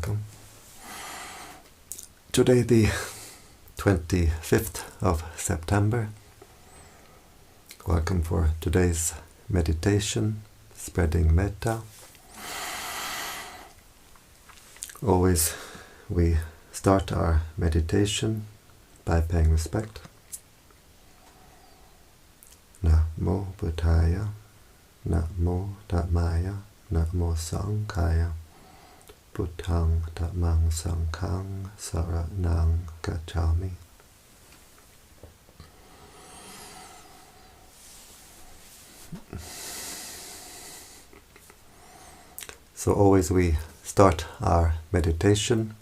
welcome. Today, the 25th of September. Welcome for today's meditation, spreading Metta. Always we start our meditation by paying respect. Namo Buddhaya, Namo Dhammaya, Namo Sanghaya, Buddhang Dhammang Sanghang Saranang Gacchami. So always we start our meditation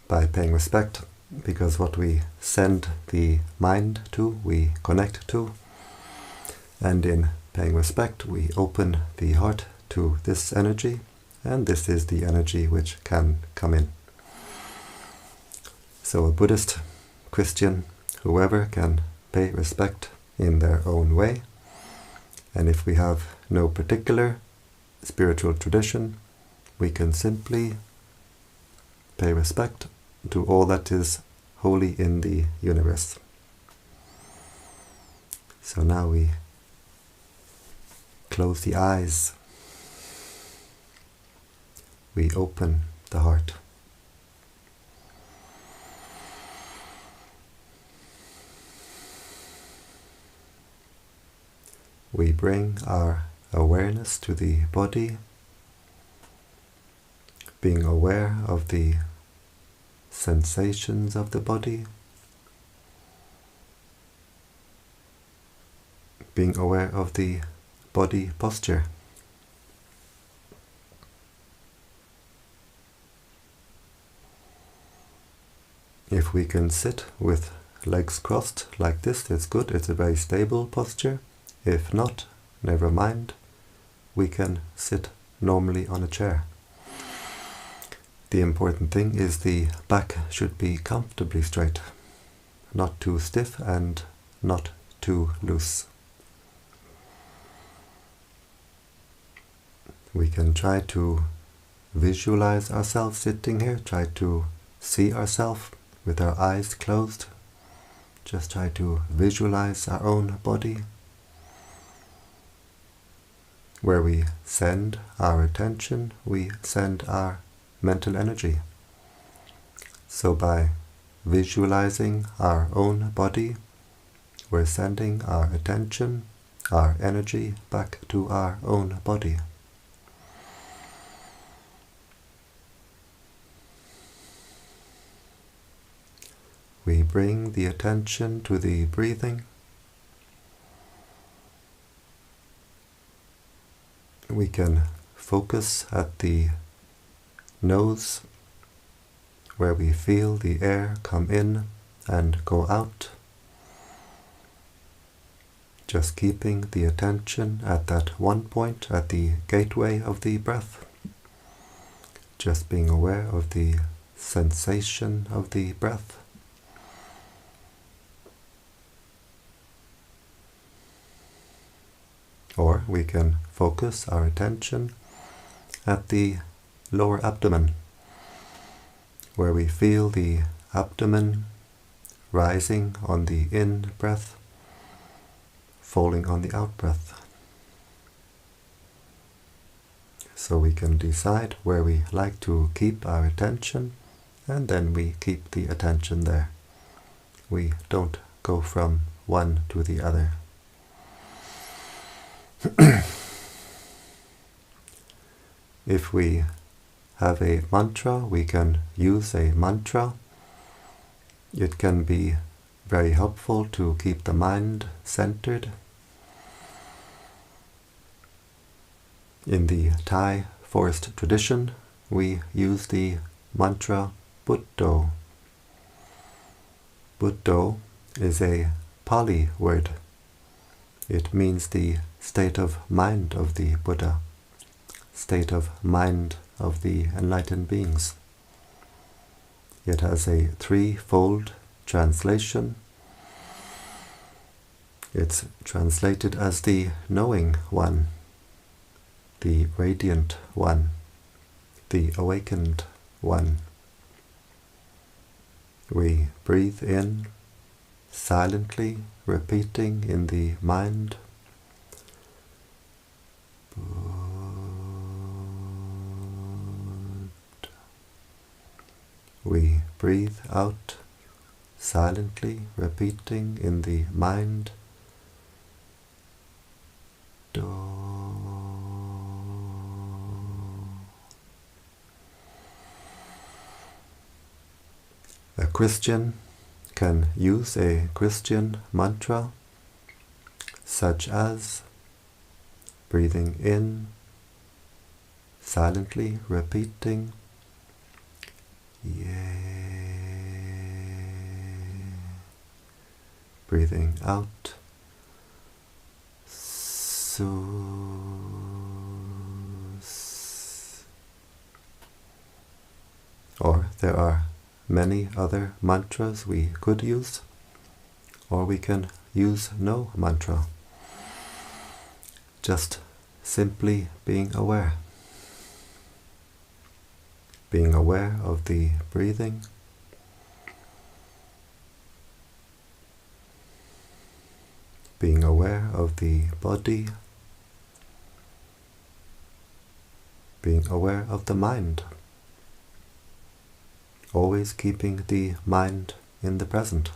by paying respect, because what we send the mind to, we connect to, and in paying respect we open the heart to this energy, and this is the energy which can come in. So a Buddhist, Christian, whoever can pay respect in their own way, and if we have no particular spiritual tradition, we can simply pay respect to all that is holy in the universe. So now we close the eyes. We open the heart. We bring our awareness to the body, being aware of the sensations of the body, being aware of the body posture. If we can sit with legs crossed like this, it's good, it's a very stable posture. If not, never mind, we can sit normally on a chair. The important thing is the back should be comfortably straight, not too stiff and not too loose. We can try to visualize ourselves sitting here, try to see ourselves with our eyes closed. Just try to visualize our own body, where we send our attention, we send our mental energy. So by visualizing our own body, we're sending our attention, our energy back to our own body. We bring the attention to the breathing. We can focus at the nose, where we feel the air come in and go out. Just keeping the attention at that one point, at the gateway of the breath. Just being aware of the sensation of the breath. Or we can focus our attention at the lower abdomen, where we feel the abdomen rising on the in-breath, falling on the out-breath. So we can decide where we like to keep our attention, and then we keep the attention there. We don't go from one to the other. If we have a mantra, we can use a mantra. It can be very helpful to keep the mind centered. In the Thai forest tradition, we use the mantra Buddho. Buddho is a Pali word. It means the state of mind of the Buddha, state of mind of the enlightened beings. It has a threefold translation. It's translated as the knowing one, the radiant one, the awakened 1. We breathe in, silently repeating in the mind. We breathe out, silently repeating in the mind. A Christian can use a Christian mantra such as breathing in, silently repeating Yea. Breathing out Sus. Or there are many other mantras we could use, or we can use no mantra. Just simply being aware. Being aware of the breathing. Being aware of the body. Being aware of the mind. Always keeping the mind in the present.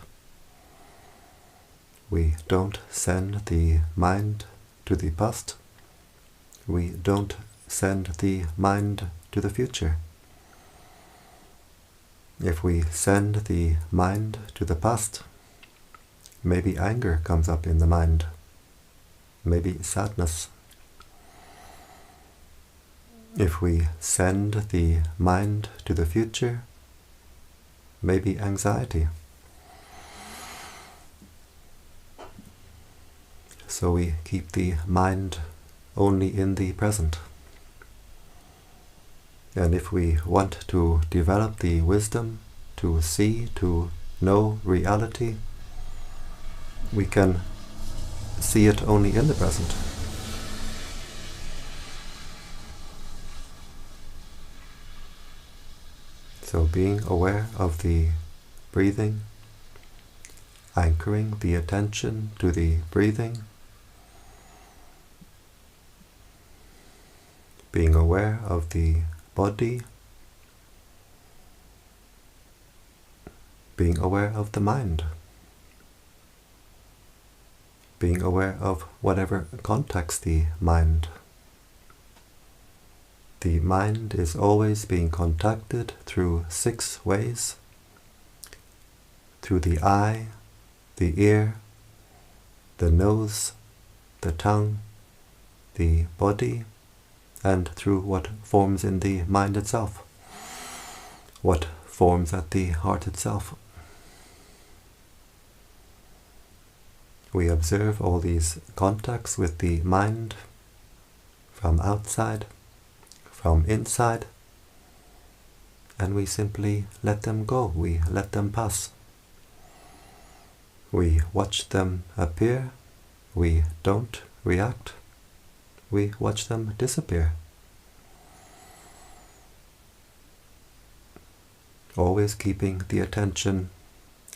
We don't send the mind to the past. We don't send the mind to the future. If we send the mind to the past, maybe anger comes up in the mind, maybe sadness. If we send the mind to the future, maybe anxiety. So we keep the mind only in the present. And if we want to develop the wisdom to see, to know reality, we can see it only in the present. So being aware of the breathing, anchoring the attention to the breathing, being aware of the body, being aware of the mind, being aware of whatever contacts the mind. The mind is always being contacted through 6 ways: through the eye, the ear, the nose, the tongue, the body, and through what forms in the mind itself, what forms at the heart itself. We observe all these contacts with the mind from outside, from inside, and we simply let them go, we let them pass. We watch them appear, we don't react, we watch them disappear. Always keeping the attention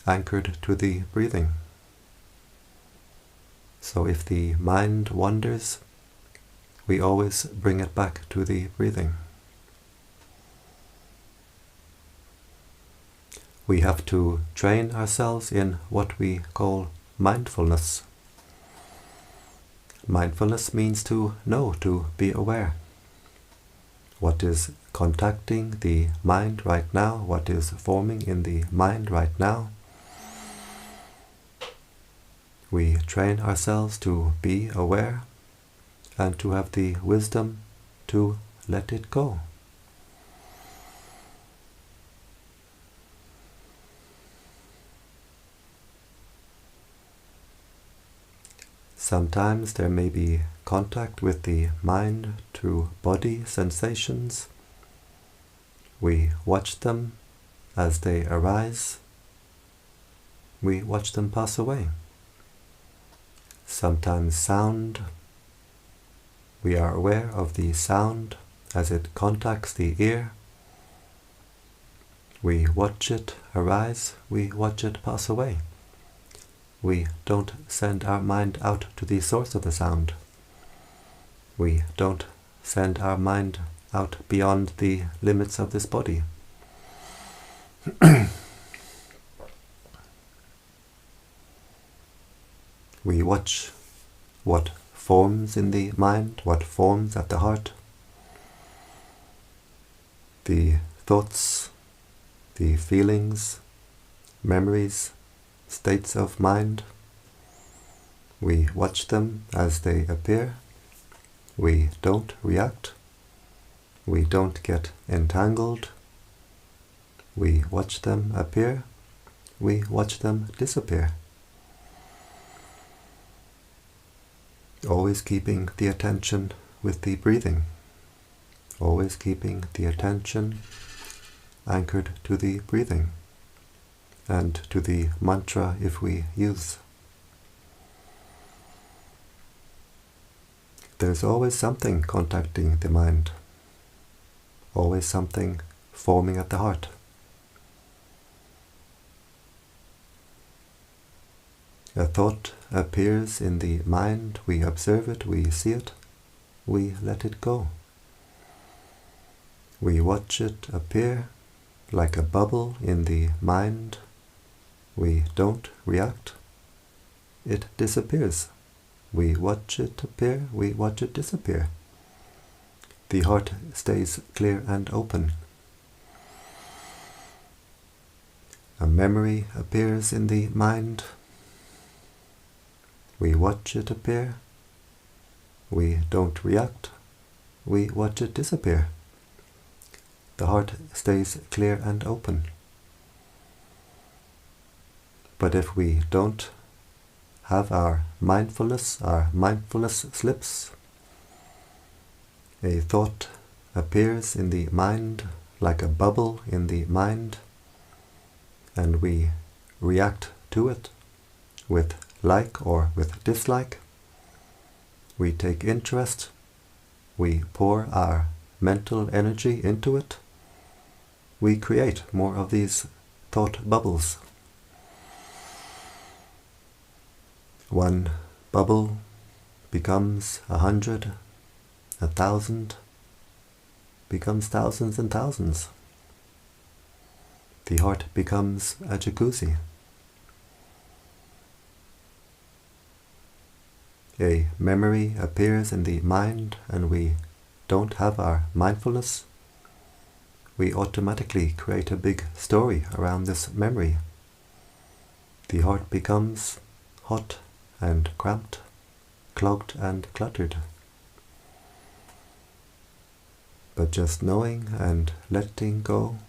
anchored to the breathing. So if the mind wanders, we always bring it back to the breathing. We have to train ourselves in what we call mindfulness. Mindfulness means to know, to be aware. What is contacting the mind right now, what is forming in the mind right now. We train ourselves to be aware and to have the wisdom to let it go. Sometimes there may be contact with the mind through body sensations. We watch them as they arise. We watch them pass away. Sometimes sound. We are aware of the sound as it contacts the ear. We watch it arise, we watch it pass away. We don't send our mind out to the source of the sound. We don't send our mind out beyond the limits of this body. We watch what forms in the mind, what forms at the heart. The thoughts, the feelings, memories, states of mind. We watch them as they appear. We don't react. We don't get entangled. We watch them appear. We watch them disappear. Always keeping the attention with the breathing. Always keeping the attention anchored to the breathing and to the mantra if we use. There's always something contacting the mind. Always something forming at the heart. A thought appears in the mind, we observe it, we see it, we let it go. We watch it appear like a bubble in the mind. We don't react. It disappears. We watch it appear, we watch it disappear. The heart stays clear and open. A memory appears in the mind. We watch it appear. We don't react. We watch it disappear. The heart stays clear and open. But if we don't have our mindfulness slips, a thought appears in the mind like a bubble in the mind, and we react to it with like or with dislike. We take interest, we pour our mental energy into it, we create more of these thought bubbles. One bubble becomes 100, 1,000, becomes thousands and thousands. The heart becomes a jacuzzi. A memory appears in the mind and we don't have our mindfulness. We automatically create a big story around this memory. The heart becomes hot and cramped, clogged and cluttered. But just knowing and letting go,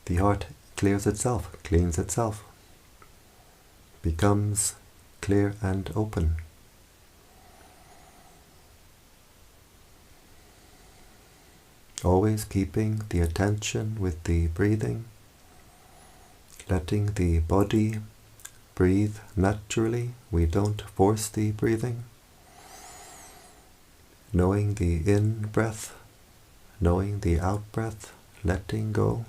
the heart clears itself, cleans itself, becomes clear and open. Always keeping the attention with the breathing, letting the body breathe naturally. We don't force the breathing. Knowing the in-breath, knowing the out-breath, letting go.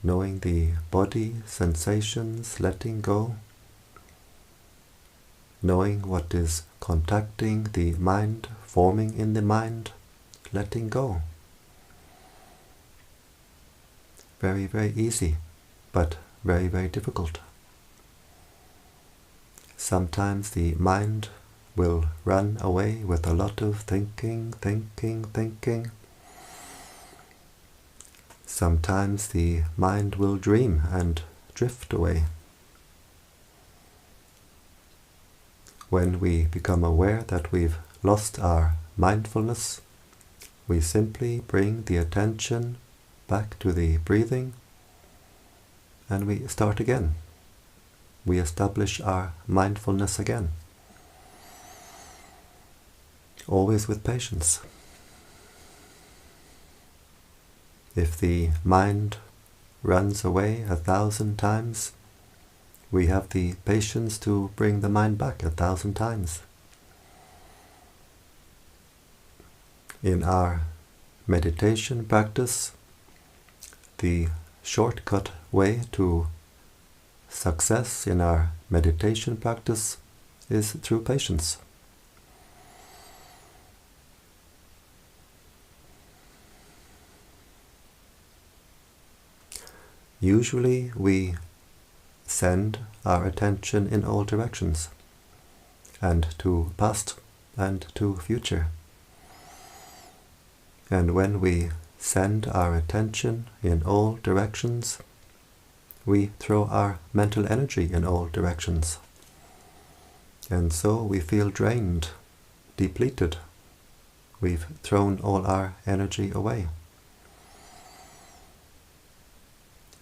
Knowing the body sensations, letting go. Knowing what is contacting the mind, forming in the mind, letting go. Very, very easy, but very, very difficult. Sometimes the mind will run away with a lot of thinking. Sometimes the mind will dream and drift away. When we become aware that we've lost our mindfulness, we simply bring the attention back to the breathing and we start again. We establish our mindfulness again. Always with patience. If the mind runs away 1,000 times, we have the patience to bring the mind back 1,000 times. In our meditation practice, the shortcut way to success in our meditation practice is through patience. Usually we send our attention in all directions, and to past and to future. And when we send our attention in all directions, we throw our mental energy in all directions. And so we feel drained, depleted. We've thrown all our energy away.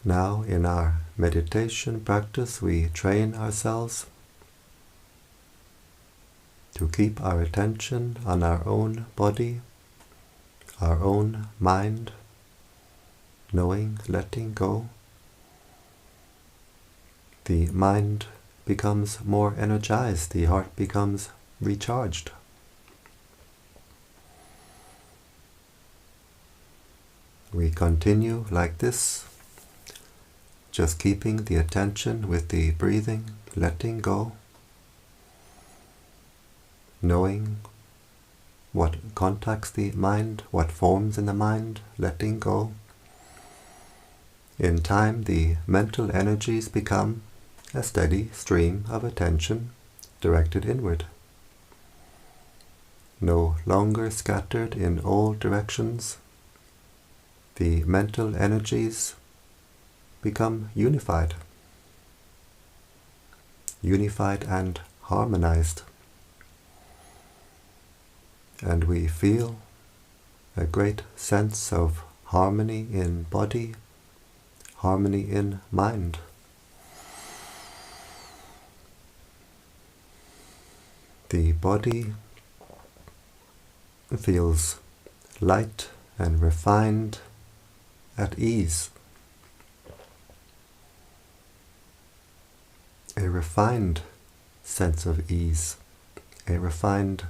Now in our meditation practice we train ourselves to keep our attention on our own body, our own mind, knowing, letting go. The mind becomes more energized, the heart becomes recharged. We continue like this, just keeping the attention with the breathing, letting go, knowing what contacts the mind, what forms in the mind, letting go. In time, the mental energies become a steady stream of attention directed inward, no longer scattered in all directions. The mental energies become unified and harmonized. And we feel a great sense of harmony in body, harmony in mind. The body feels light and refined, at ease. A refined sense of ease, a refined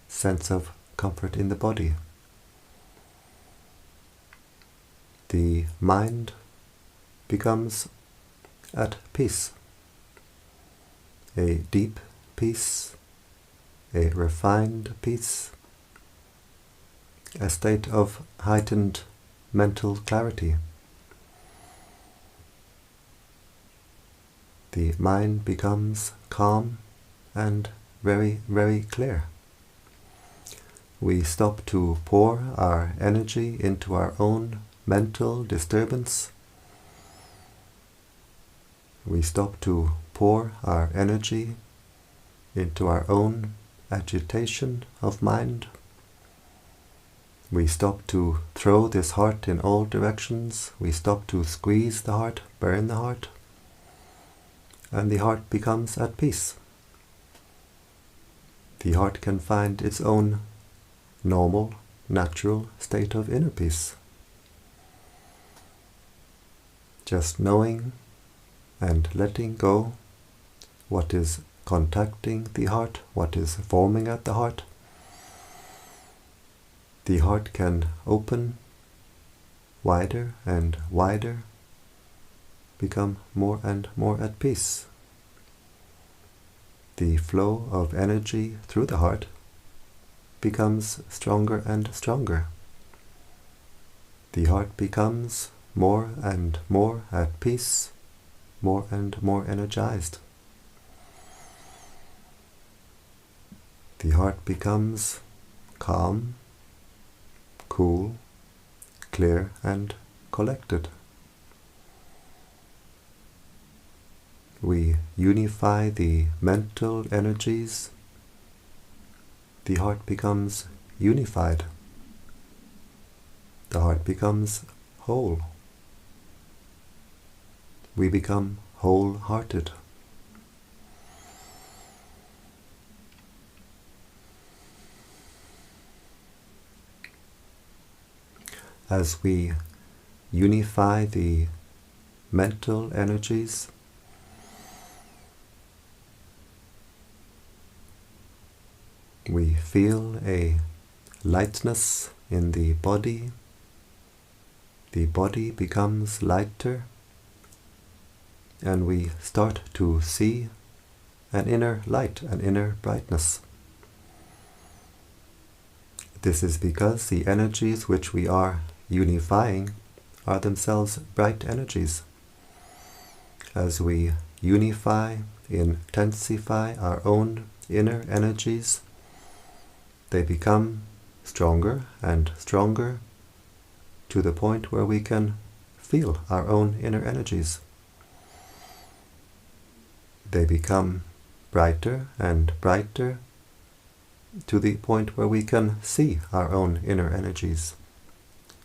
sense of comfort in the body. The mind becomes at peace, a deep peace, a refined peace, a state of heightened mental clarity. The mind becomes calm and very, very clear. We stop to pour our energy into our own mental disturbance. We stop to pour our energy into our own agitation of mind. We stop to throw this heart in all directions. We stop to squeeze the heart, burn the heart, and the heart becomes at peace. The heart can find its own normal, natural state of inner peace. Just knowing and letting go what is contacting the heart, what is forming at the heart. The heart can open wider and wider, become more and more at peace. The flow of energy through the heart becomes stronger and stronger. The heart becomes more and more at peace, more and more energized. The heart becomes calm, cool, clear and collected. We unify the mental energies. The heart becomes unified. The heart becomes whole. We become wholehearted. As we unify the mental energies, we feel a lightness in the body becomes lighter, and we start to see an inner light, an inner brightness. This is because the energies which we are unifying are themselves bright energies. As we unify, intensify our own inner energies, they become stronger and stronger to the point where we can feel our own inner energies. They become brighter and brighter to the point where we can see our own inner energies.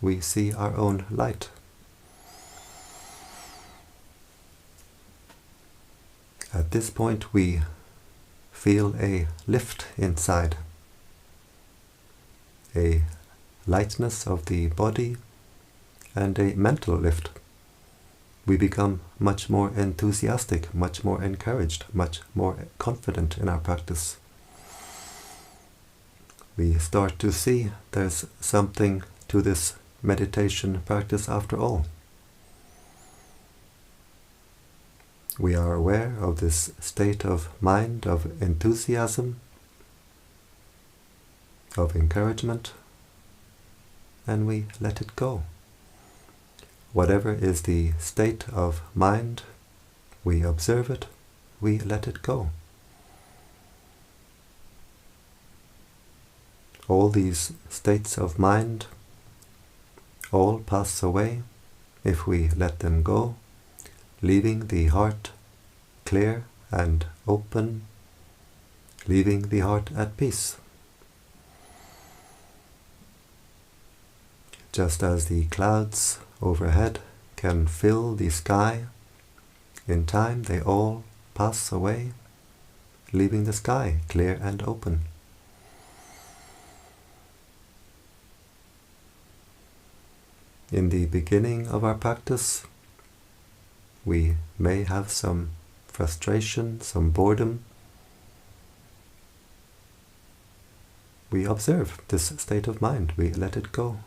We see our own light. At this point we feel a lift inside, a lightness of the body and a mental lift. We become much more enthusiastic, much more encouraged, much more confident in our practice. We start to see there's something to this meditation practice after all. We are aware of this state of mind, of enthusiasm, of encouragement, and we let it go. Whatever is the state of mind, we observe it, we let it go. All these states of mind all pass away if we let them go, leaving the heart clear and open, leaving the heart at peace. Just as the clouds overhead can fill the sky, in time they all pass away, leaving the sky clear and open. In the beginning of our practice, we may have some frustration, some boredom. We observe this state of mind, we let it go.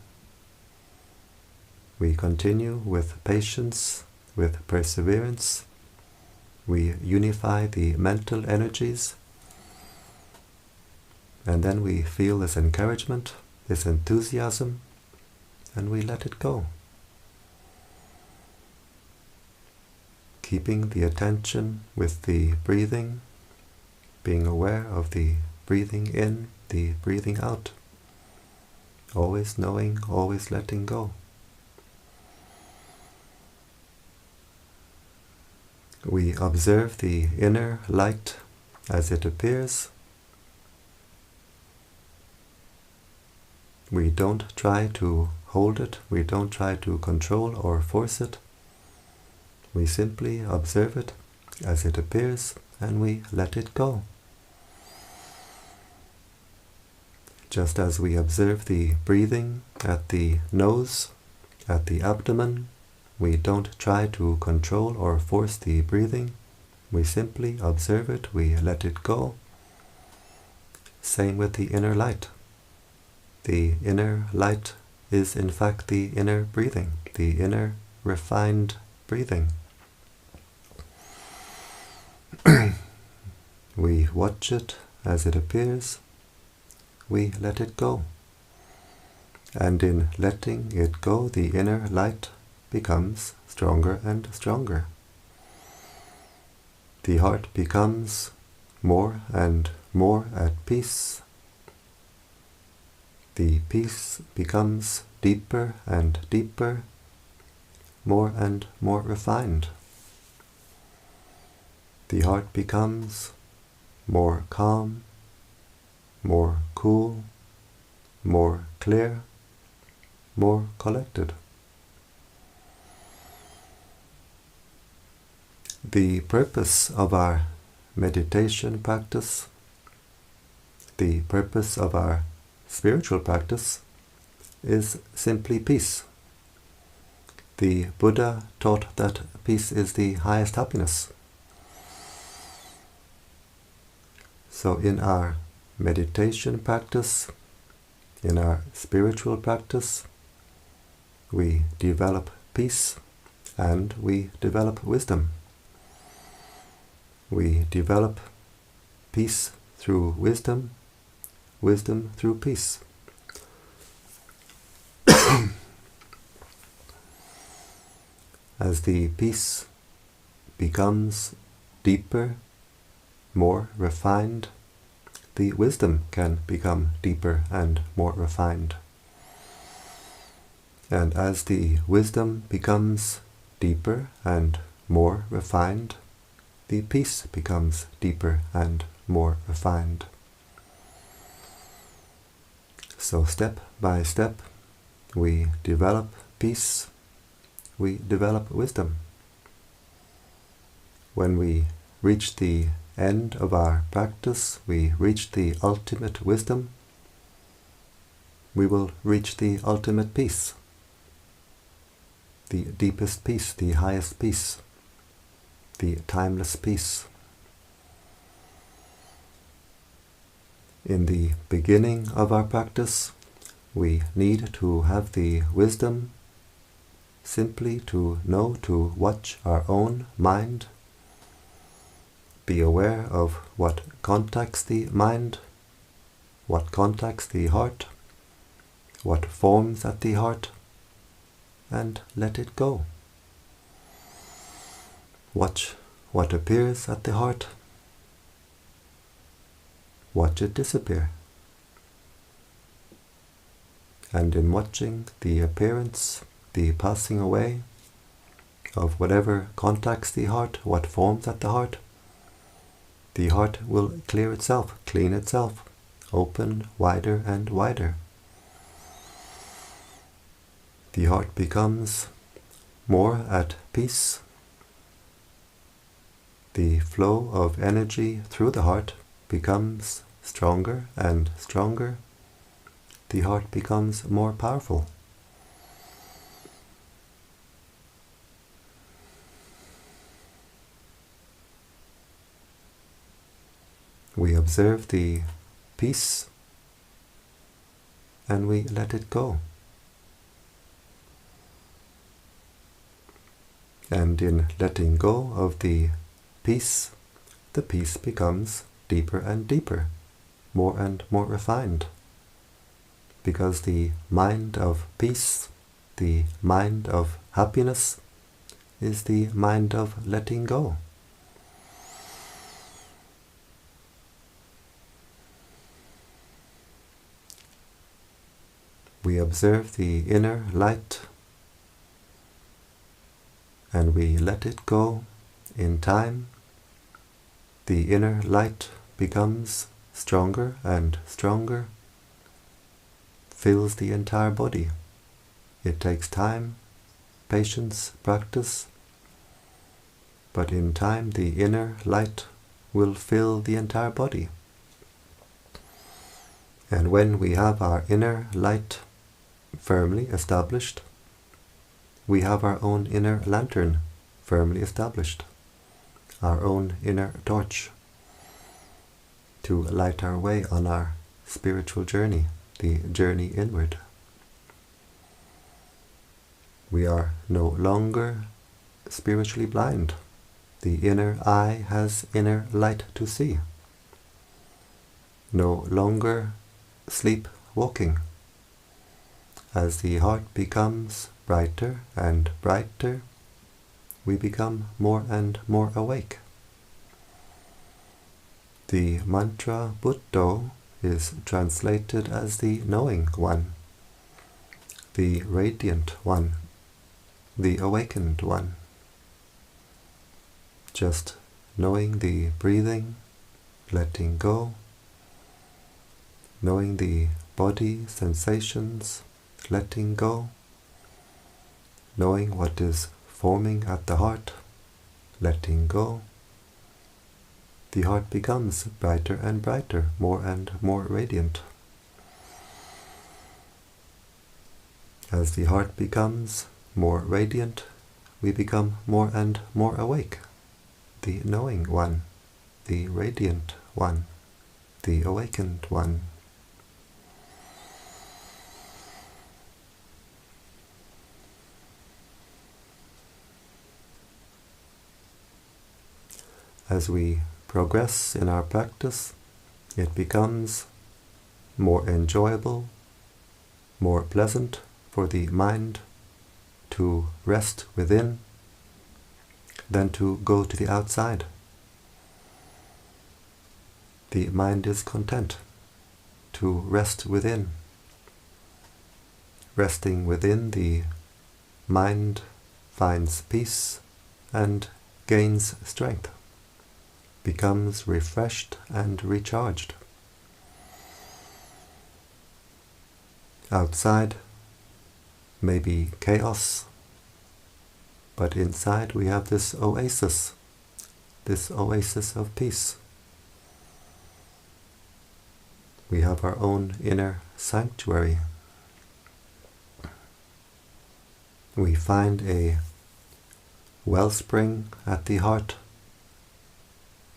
We continue with patience, with perseverance. We unify the mental energies, and then we feel this encouragement, this enthusiasm, and we let it go. Keeping the attention with the breathing, being aware of the breathing in, the breathing out. Always knowing, always letting go. We observe the inner light as it appears. We don't try to hold it, we don't try to control or force it. We simply observe it as it appears and we let it go. Just as we observe the breathing at the nose, at the abdomen, we don't try to control or force the breathing. We simply observe it, we let it go. Same with the inner light. The inner light is in fact the inner breathing, the inner refined breathing. We watch it as it appears, we let it go. And in letting it go, the inner light becomes stronger and stronger. The heart becomes more and more at peace. The peace becomes deeper and deeper, more and more refined. The heart becomes more calm, more cool, more clear, more collected. The purpose of our meditation practice, the purpose of our spiritual practice, is simply peace. The Buddha taught that peace is the highest happiness. So in our meditation practice, In our spiritual practice, we develop peace and we develop wisdom. We develop peace through wisdom, wisdom through peace. As the peace becomes deeper, more refined, the wisdom can become deeper and more refined. And as the wisdom becomes deeper and more refined, the peace becomes deeper and more refined. So step by step, we develop peace, we develop wisdom. When we reach the end of our practice, we reach the ultimate wisdom, we will reach the ultimate peace, the deepest peace, the highest peace, the timeless peace. In the beginning of our practice, we need to have the wisdom simply to know to watch our own mind, be aware of what contacts the mind, what contacts the heart, what forms at the heart, and let it go. Watch what appears at the heart, watch it disappear. And in watching the appearance, the passing away of whatever contacts the heart, what forms at the heart will clear itself, clean itself, open wider and wider. The heart becomes more at peace. The flow of energy through the heart becomes stronger and stronger. The heart becomes more powerful. We observe the peace and we let it go. And in letting go of the peace becomes deeper and deeper, more and more refined. Because the mind of peace, the mind of happiness, is the mind of letting go. We observe the inner light and we let it go. In time, the inner light becomes stronger and stronger, fills the entire body. It takes time, patience, practice, but in time the inner light will fill the entire body. And when we have our inner light firmly established, we have our own inner lantern firmly established, our own inner torch to light our way on our spiritual journey, the journey inward. We are no longer spiritually blind. The inner eye has inner light to see. No longer sleepwalking. As the heart becomes brighter and brighter, we become more and more awake. The mantra Buddho is translated as the knowing one, the radiant one, the awakened one. Just knowing the breathing, letting go, knowing the body sensations, letting go, knowing what is forming at the heart, letting go. The heart becomes brighter and brighter, more and more radiant. As the heart becomes more radiant, we become more and more awake. The knowing one, the radiant one, the awakened one. as we progress in our practice, it becomes more enjoyable, more pleasant for the mind to rest within than to go to the outside. The mind is content to rest within. Resting within, the mind finds peace and gains strength, becomes refreshed and recharged. Outside may be chaos, but inside we have this oasis of peace. We have our own inner sanctuary. We find a wellspring at the heart,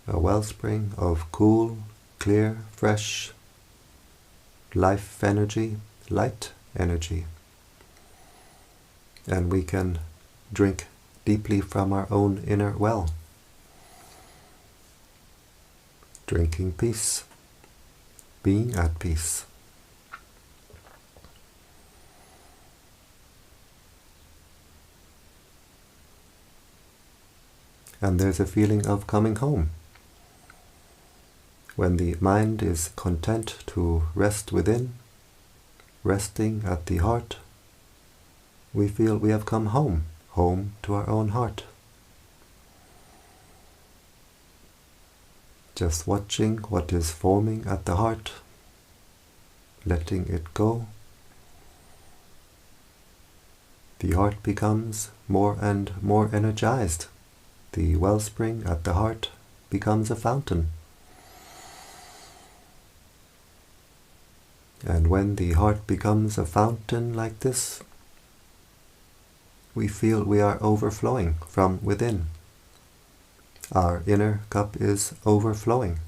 a wellspring of cool, clear, fresh life energy, light energy. And we can drink deeply from our own inner well, drinking peace, being at peace. And there's a feeling of coming home. When the mind is content to rest within, resting at the heart, we feel we have come home, home to our own heart. Just watching what is forming at the heart, letting it go. The heart becomes more and more energized. The wellspring at the heart becomes a fountain. And when the heart becomes a fountain like this, we feel we are overflowing from within. Our inner cup is overflowing.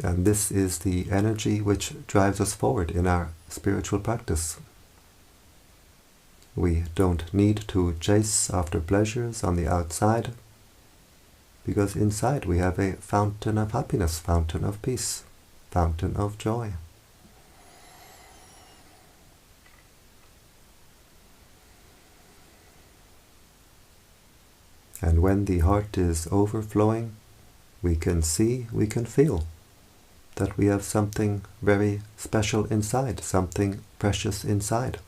And this is the energy which drives us forward in our spiritual practice. We don't need to chase after pleasures on the outside, because inside we have a fountain of happiness, fountain of peace, fountain of joy. And when the heart is overflowing, we can see, we can feel that we have something very special inside, something precious inside.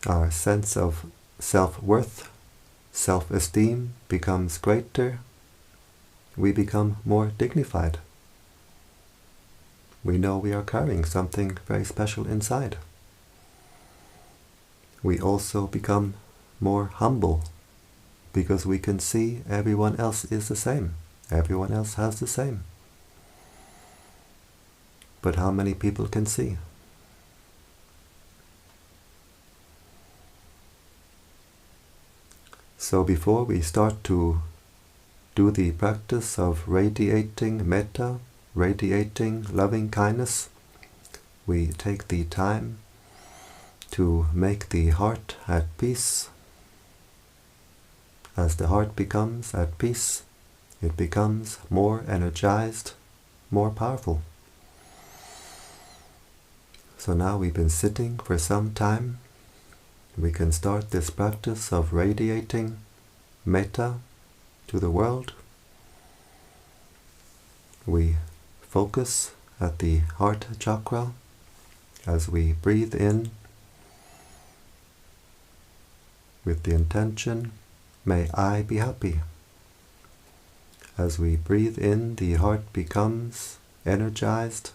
Our sense of self-worth, self-esteem becomes greater. We become more dignified. We know we are carrying something very special inside. We also become more humble, because we can see everyone else is the same. Everyone else has the same. But how many people can see? So before we start to do the practice of radiating metta, radiating loving kindness, we take the time to make the heart at peace. As the heart becomes at peace, it becomes more energized, more powerful. So now we've been sitting for some time. We can start this practice of radiating metta to the world. We focus at the heart chakra as we breathe in with the intention, may I be happy. As we breathe in, the heart becomes energized.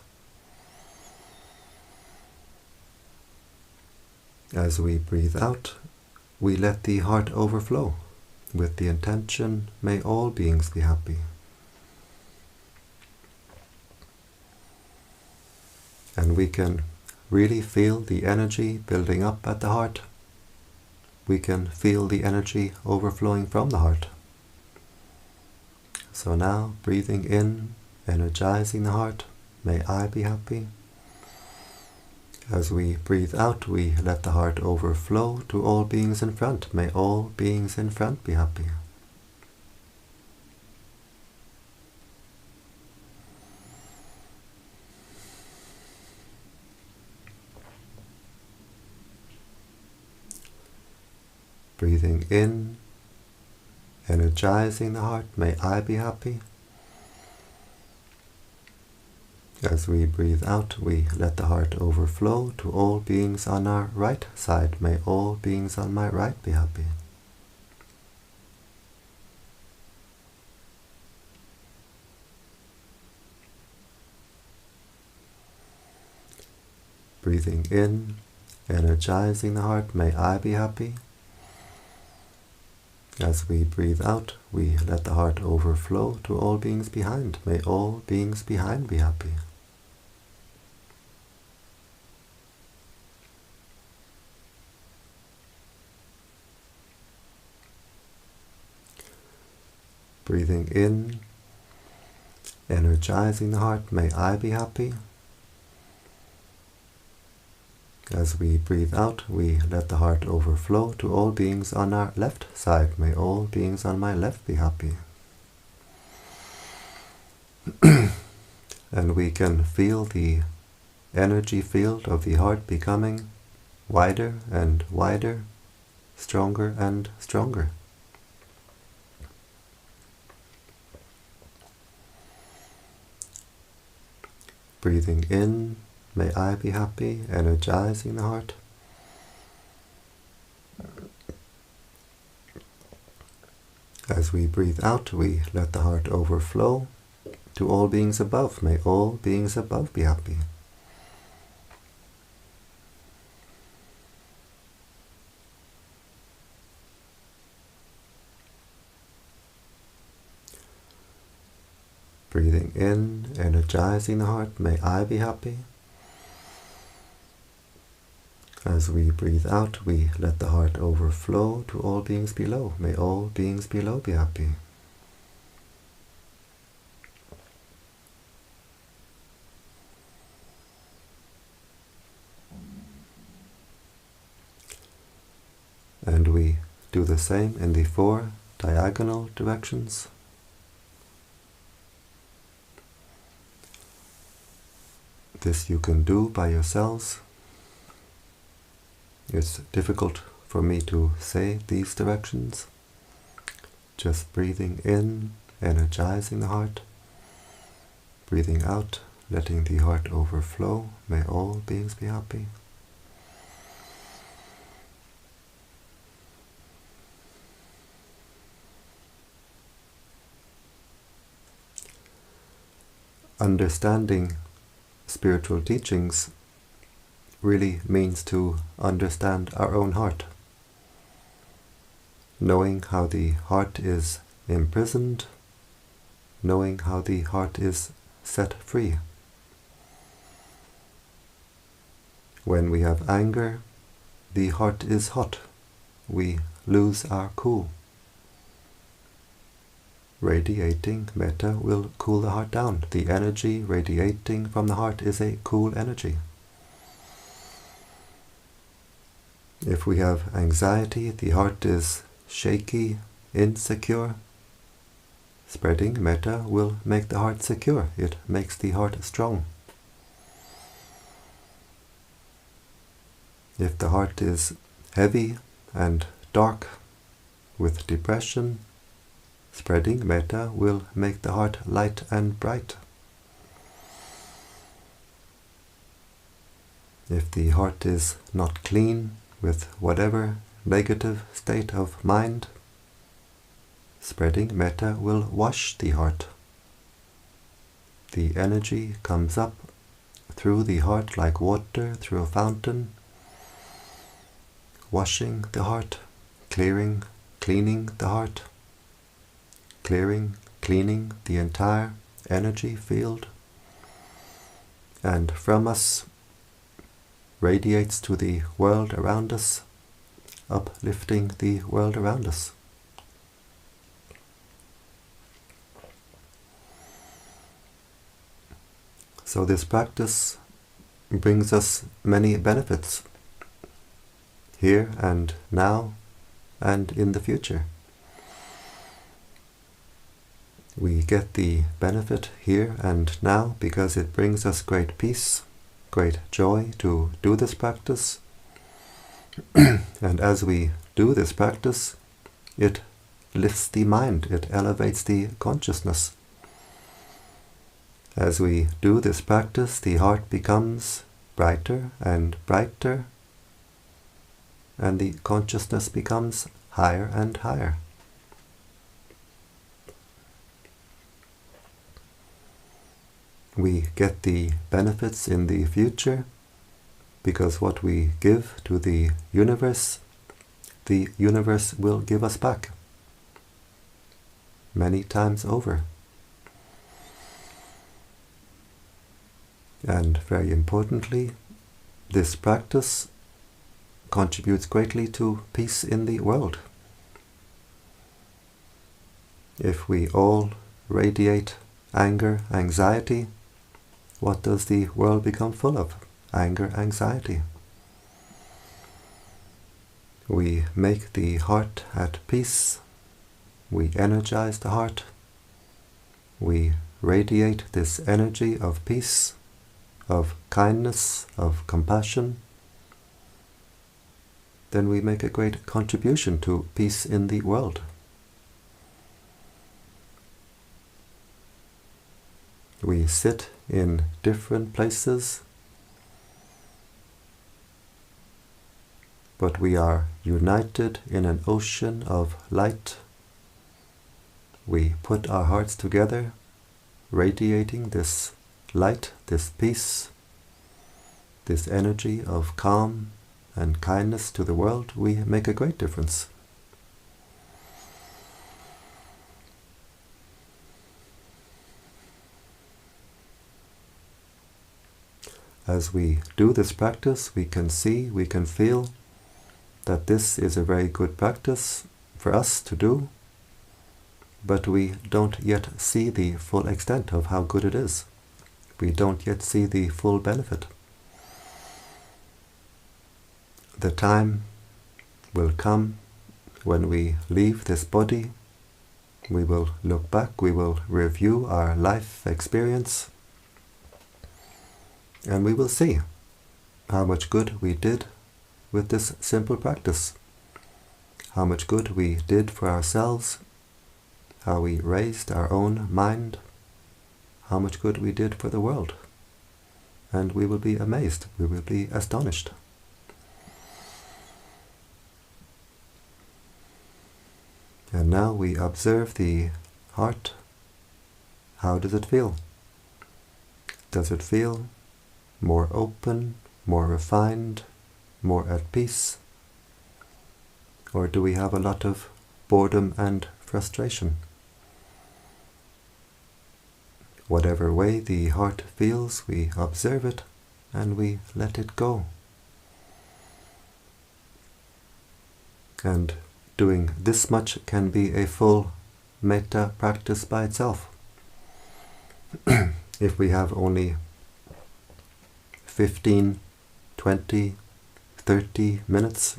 As we breathe out, we let the heart overflow with the intention, may all beings be happy. And we can really feel the energy building up at the heart. We can feel the energy overflowing from the heart. So now, breathing in, energizing the heart, may I be happy. As we breathe out, we let the heart overflow to all beings in front. May all beings in front be happy. Breathing in, energizing the heart. May I be happy. As we breathe out, we let the heart overflow to all beings on our right side. May all beings on my right be happy. Breathing in, energizing the heart. May I be happy. As we breathe out, we let the heart overflow to all beings behind. May all beings behind be happy. Breathing in, energizing the heart. May I be happy. As we breathe out, we let the heart overflow to all beings on our left side. May all beings on my left be happy. And we can feel the energy field of the heart becoming wider and wider, stronger and stronger. Breathing in, may I be happy, energizing the heart. As we breathe out, we let the heart overflow to all beings above. May all beings above be happy. Breathing in, energizing the heart. May I be happy. As we breathe out, we let the heart overflow to all beings below. May all beings below be happy. And we do the same in the 4 diagonal directions. This you can do by yourselves. It's difficult for me to say these directions. Just breathing in, energizing the heart. Breathing out, letting the heart overflow. May all beings be happy. Understanding spiritual teachings really means to understand our own heart. Knowing how the heart is imprisoned, knowing how the heart is set free. When we have anger, the heart is hot. We lose our cool. Radiating metta will cool the heart down. The energy radiating from the heart is a cool energy. If we have anxiety, the heart is shaky, insecure. Spreading metta will make the heart secure. It makes the heart strong. If the heart is heavy and dark with depression, spreading metta will make the heart light and bright. If the heart is not clean with whatever negative state of mind, spreading metta will wash the heart. The energy comes up through the heart like water through a fountain, washing the heart, clearing, cleaning the heart. Clearing, cleaning the entire energy field, and from us radiates to the world around us, uplifting the world around us. So this practice brings us many benefits here and now and in the future. We get the benefit here and now because it brings us great peace, great joy to do this practice. And as we do this practice, it lifts the mind, it elevates the consciousness. As we do this practice, the heart becomes brighter and brighter, and the consciousness becomes higher and higher. We get the benefits in the future because what we give to the universe will give us back many times over. And very importantly, this practice contributes greatly to peace in the world. If we all radiate anger, anxiety, what does the world become full of? Anger, anxiety. We make the heart at peace. We energize the heart. We radiate this energy of peace, of kindness, of compassion. Then we make a great contribution to peace in the world. We sit in different places, but we are united in an ocean of light. We put our hearts together, radiating this light, this peace, this energy of calm and kindness to the world. We make a great difference. As we do this practice, we can see, we can feel that this is a very good practice for us to do, but we don't yet see the full extent of how good it is. We don't yet see the full benefit. The time will come when we leave this body. We will look back, we will review our life experience, and we will see how much good we did with this simple practice, how much good we did for ourselves, how we raised our own mind, how much good we did for the world. And we will be amazed, we will be astonished. And now we observe the heart. How does it feel? Does it feel more open, more refined, more at peace? Or do we have a lot of boredom and frustration? Whatever way the heart feels, we observe it and we let it go. And doing this much can be a full metta practice by itself. If we have only 15, 20, 30 minutes,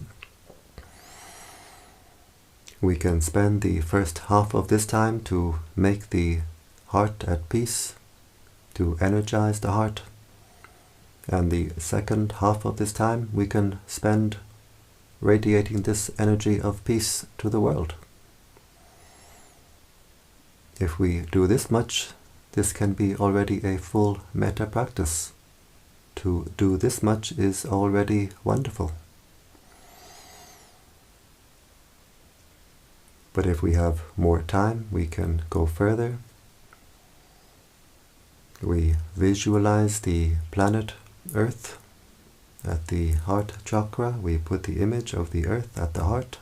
we can spend the first half of this time to make the heart at peace, to energize the heart, and the second half of this time we can spend radiating this energy of peace to the world. If we do this much, this can be already a full metta practice. To do this much is already wonderful. But if we have more time, we can go further. We visualize the planet Earth. At the heart chakra, we put the image of the earth at the heart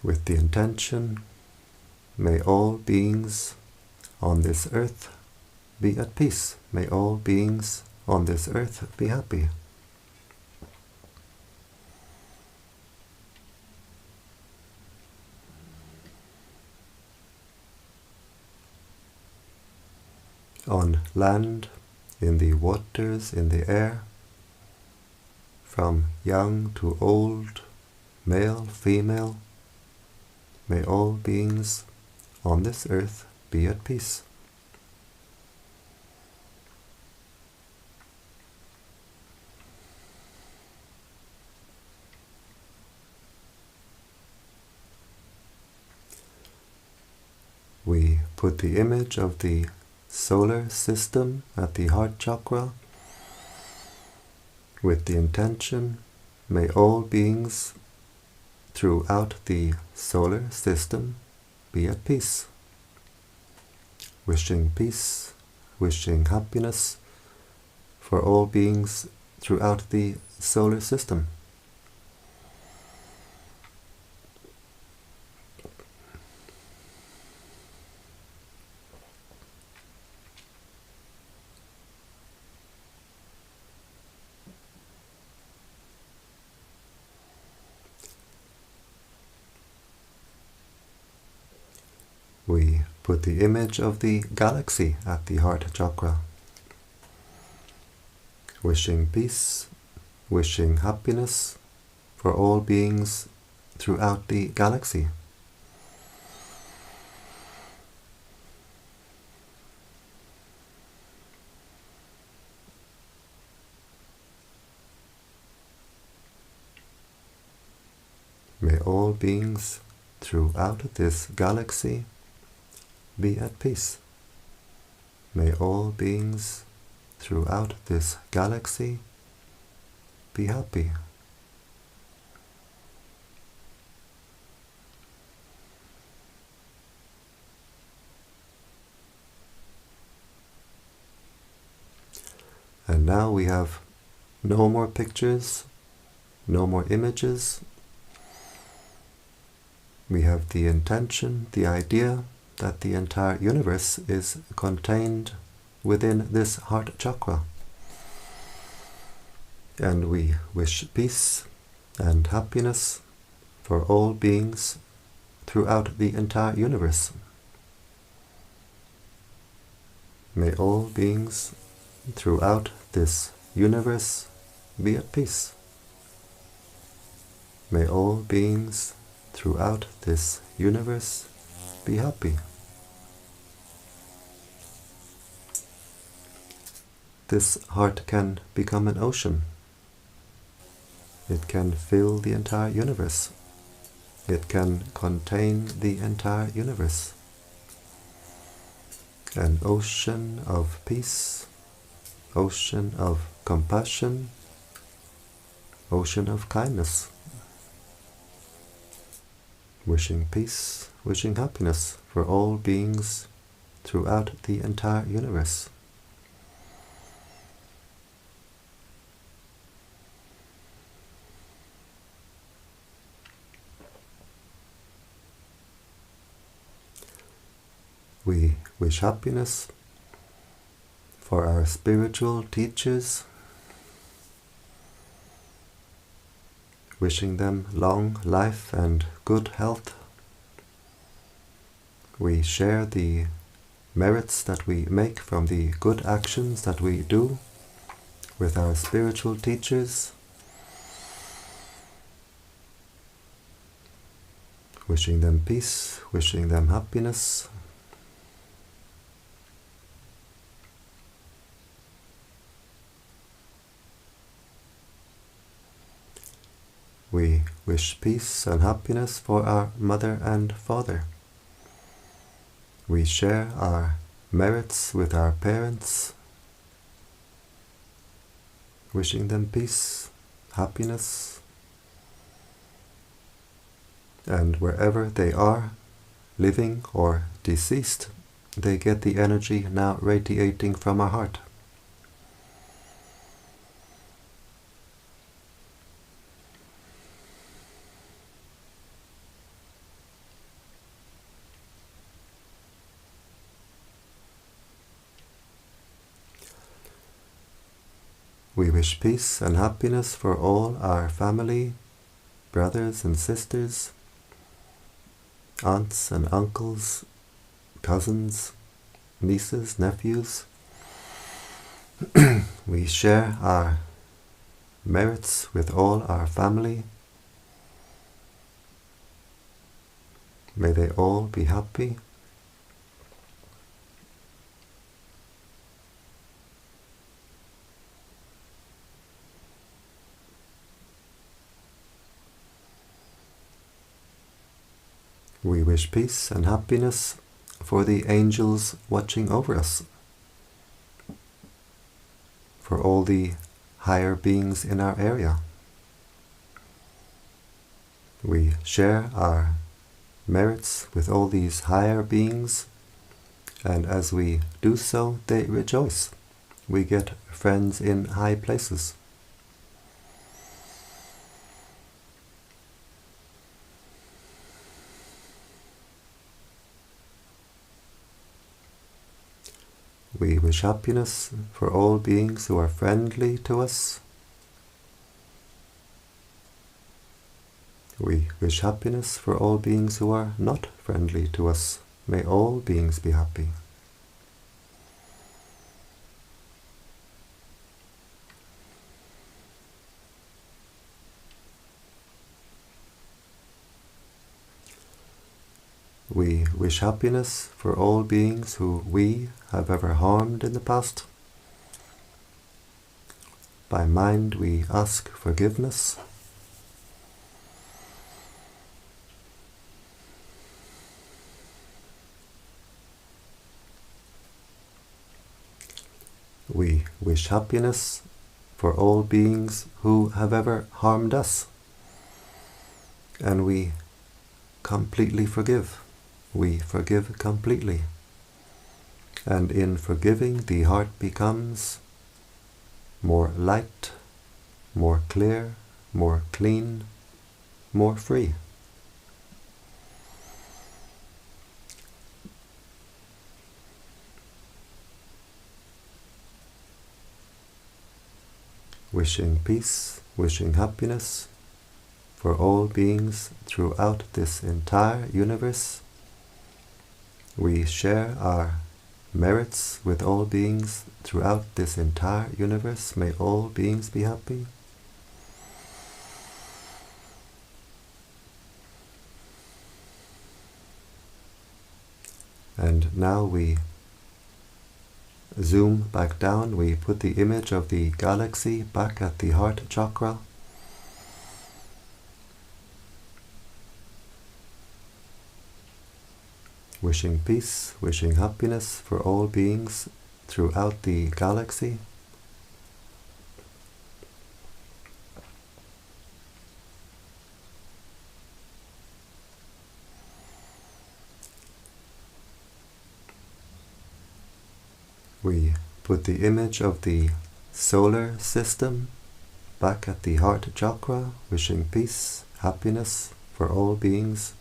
with the intention, may all beings on this earth be at peace. May all beings on this earth be happy. on land, in the waters, in the air, from young to old, male, female, may all beings on this earth be at peace. We put the image of the solar system at the heart chakra with the intention, may all beings throughout the solar system be at peace. Wishing peace, wishing happiness for all beings throughout the solar system. We put the image of the galaxy at the heart chakra, wishing peace, wishing happiness for all beings throughout the galaxy. May all beings throughout this galaxy be at peace. May all beings throughout this galaxy be happy. And now we have no more pictures, no more images. We have the intention, the idea that the entire universe is contained within this heart chakra. And we wish peace and happiness for all beings throughout the entire universe. May all beings throughout this universe be at peace. May all beings throughout this universe be happy. This heart can become an ocean. It can fill the entire universe. It can contain the entire universe. An ocean of peace, ocean of compassion, ocean of kindness. Wishing peace, wishing happiness for all beings throughout the entire universe. We wish happiness for our spiritual teachers, wishing them long life and good health. We share the merits that we make from the good actions that we do with our spiritual teachers, wishing them peace, wishing them happiness. We wish peace and happiness for our mother and father. We share our merits with our parents, wishing them peace, happiness, and wherever they are, living or deceased, they get the energy now radiating from our heart. We wish peace and happiness for all our family, brothers and sisters, aunts and uncles, cousins, nieces, nephews, We share our merits with all our family. May they all be happy. We wish peace and happiness for the angels watching over us, for all the higher beings in our area. We share our merits with all these higher beings, and as we do so, they rejoice. We get friends in high places. We wish happiness for all beings who are friendly to us. We wish happiness for all beings who are not friendly to us. May all beings be happy. We wish happiness for all beings who we have ever harmed in the past. By mind we ask forgiveness. We wish happiness for all beings who have ever harmed us, and we completely forgive. We forgive completely, and in forgiving the heart becomes more light, more clear, more clean, more free. Wishing peace, wishing happiness for all beings throughout this entire universe. We share our merits with all beings throughout this entire universe. May all beings be happy. And now we zoom back down. We put the image of the galaxy back at the heart chakra. Wishing peace, wishing happiness for all beings throughout the galaxy. We put the image of the solar system back at the heart chakra, wishing peace, happiness for all beings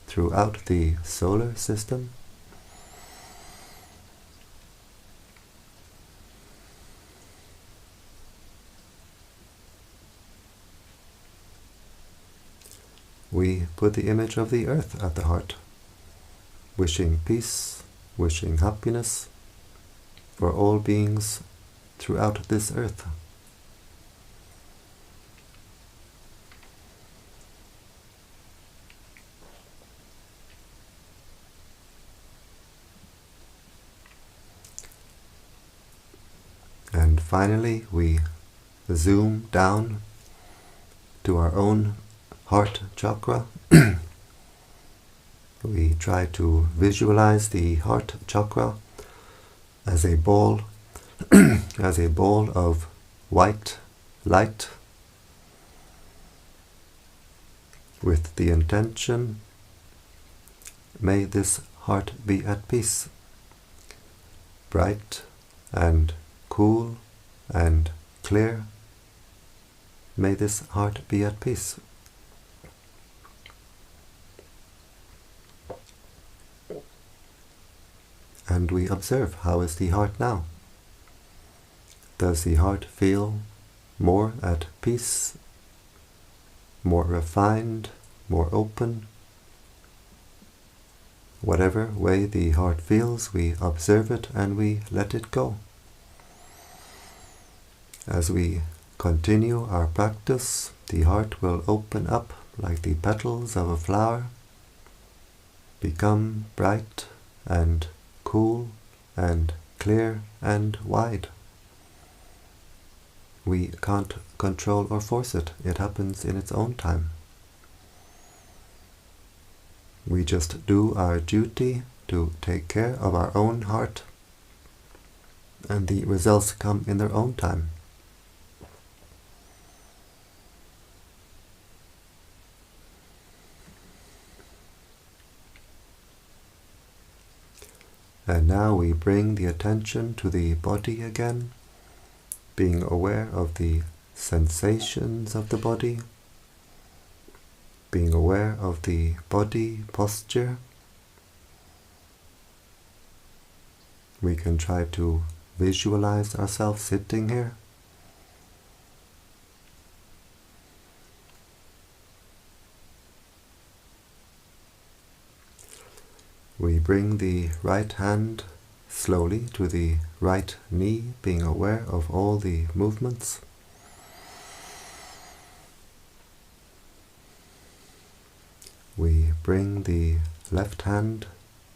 throughout the solar system. We put the image of the earth at the heart, wishing peace, wishing happiness for all beings throughout this earth. And finally, we zoom down to our own heart chakra. We try to visualize the heart chakra as a ball, as a ball of white light, with the intention, may this heart be at peace, bright and cool and clear. May this heart be at peace. And we observe, how is the heart now? Does the heart feel more at peace, more refined, more open? Whatever way the heart feels, we observe it and we let it go. As we continue our practice, the heart will open up like the petals of a flower, become bright and cool and clear and wide. We can't control or force it. It happens in its own time. We just do our duty to take care of our own heart, and the results come in their own time. And now we bring the attention to the body again, being aware of the sensations of the body, being aware of the body posture. We can try to visualize ourselves sitting here. We bring the right hand slowly to the right knee, being aware of all the movements. We bring the left hand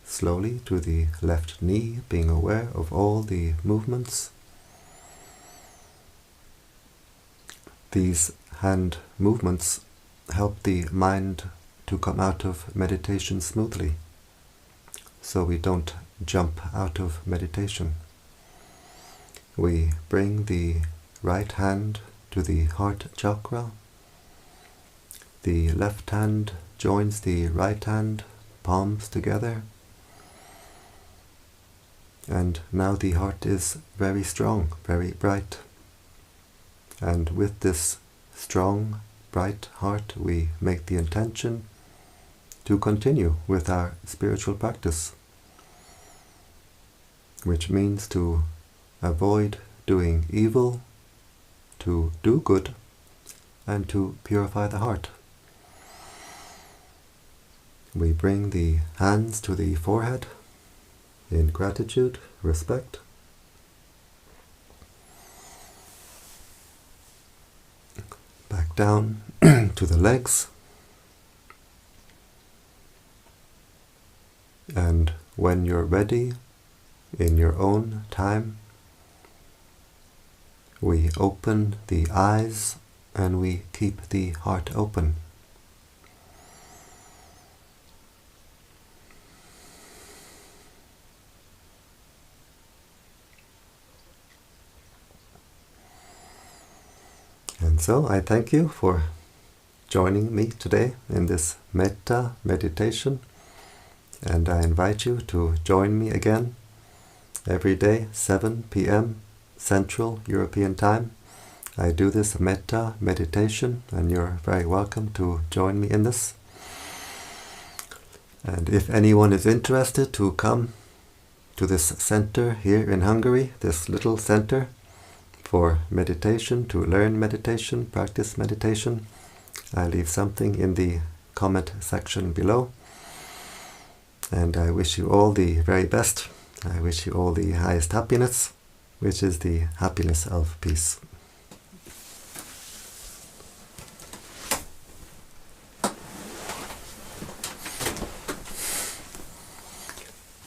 slowly to the left knee, being aware of all the movements. These hand movements help the mind to come out of meditation smoothly, so we don't jump out of meditation. We bring the right hand to the heart chakra. The left hand joins the right hand, palms together. And now the heart is very strong, very bright. And with this strong, bright heart, we make the intention to continue with our spiritual practice, which means to avoid doing evil, to do good, and to purify the heart. We bring the hands to the forehead in gratitude, respect. Back down to the legs. And when you're ready, in your own time, we open the eyes and we keep the heart open. And so I thank you for joining me today in this Metta meditation, and I invite you to join me again every day, 7 p.m. Central European Time. I do this Metta meditation, and you're very welcome to join me in this. And if anyone is interested to come to this center here in Hungary, this little center for meditation, to learn meditation, practice meditation, I leave something in the comment section below. And I wish you all the very best. I wish you all the highest happiness, which is the happiness of peace.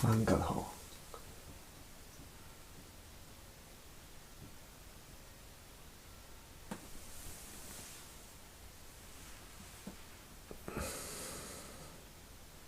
Mangal